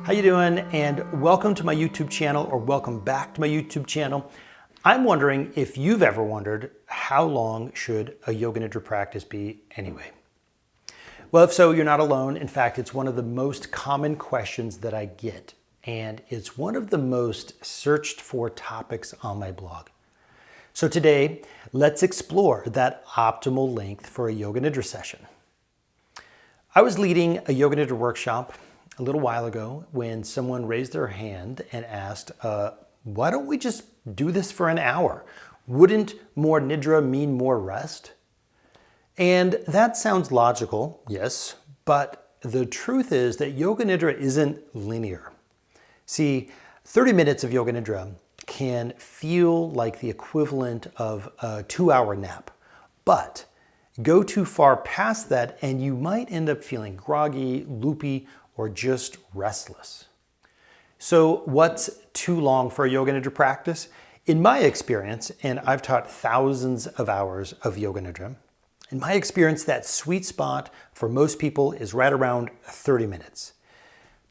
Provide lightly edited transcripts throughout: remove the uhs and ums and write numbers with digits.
How you doing? And welcome to my YouTube channel, or welcome back to my YouTube channel. I'm wondering if you've ever wondered, how long should a Yoga Nidra practice be anyway? Well, if so, you're not alone. In fact, it's one of the most common questions that I get, and it's one of the most searched for topics on my blog. So today, let's explore that optimal length for a Yoga Nidra session. I was leading a Yoga Nidra workshop a little while ago when someone raised their hand and asked, why don't we just do this for an hour? Wouldn't more Nidra mean more rest? And that sounds logical, yes, but the truth is that Yoga Nidra isn't linear. See, 30 minutes of Yoga Nidra can feel like the equivalent of a 2-hour nap, but go too far past that and you might end up feeling groggy, loopy, or just restless. So what's too long for a Yoga Nidra practice? In my experience, and I've taught thousands of hours of Yoga Nidra, in my experience, that sweet spot for most people is right around 30 minutes.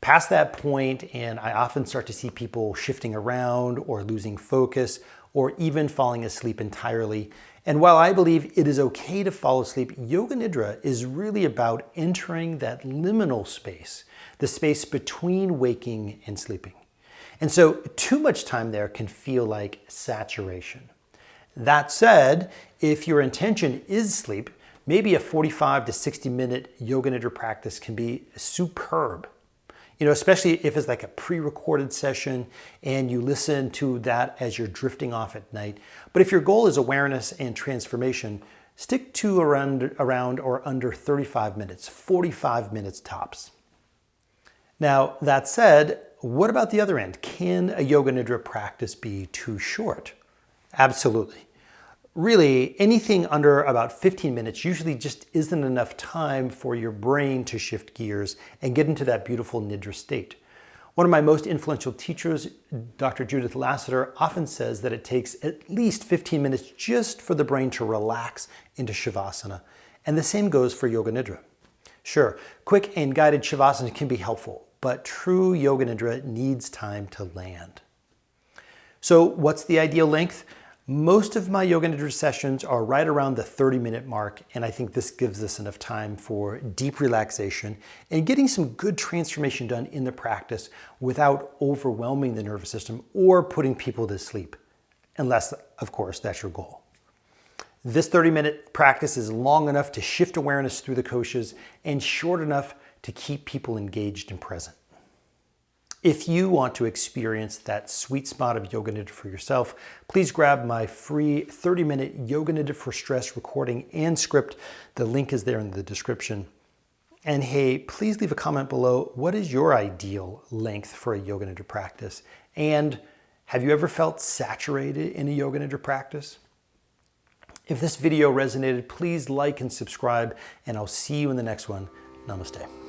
Past that point, and I often start to see people shifting around or losing focus or even falling asleep entirely. And while I believe it is okay to fall asleep, Yoga Nidra is really about entering that liminal space, the space between waking and sleeping. And so too much time there can feel like saturation. That said, if your intention is sleep, maybe a 45 to 60 minute Yoga Nidra practice can be superb. You know, especially if it's like a pre-recorded session and you listen to that as you're drifting off at night. But if your goal is awareness and transformation, stick to around or under 35 minutes, 45 minutes tops. Now, that said, what about the other end? Can a Yoga Nidra practice be too short? Absolutely. Really, anything under about 15 minutes usually just isn't enough time for your brain to shift gears and get into that beautiful Nidra state. One of my most influential teachers, Dr. Judith Lassiter, often says that it takes at least 15 minutes just for the brain to relax into Shavasana. And the same goes for Yoga Nidra. Sure, quick and guided Shavasana can be helpful, but true Yoga Nidra needs time to land. So what's the ideal length? Most of my Yoga Nidra sessions are right around the 30-minute mark, and I think this gives us enough time for deep relaxation and getting some good transformation done in the practice without overwhelming the nervous system or putting people to sleep, unless, of course, that's your goal. This 30-minute practice is long enough to shift awareness through the koshas and short enough to keep people engaged and present. If you want to experience that sweet spot of Yoga Nidra for yourself, please grab my free 30-minute Yoga Nidra for Stress recording and script. The link is there in the description. And hey, please leave a comment below. What is your ideal length for a Yoga Nidra practice? And have you ever felt saturated in a Yoga Nidra practice? If this video resonated, please like and subscribe, and I'll see you in the next one. Namaste.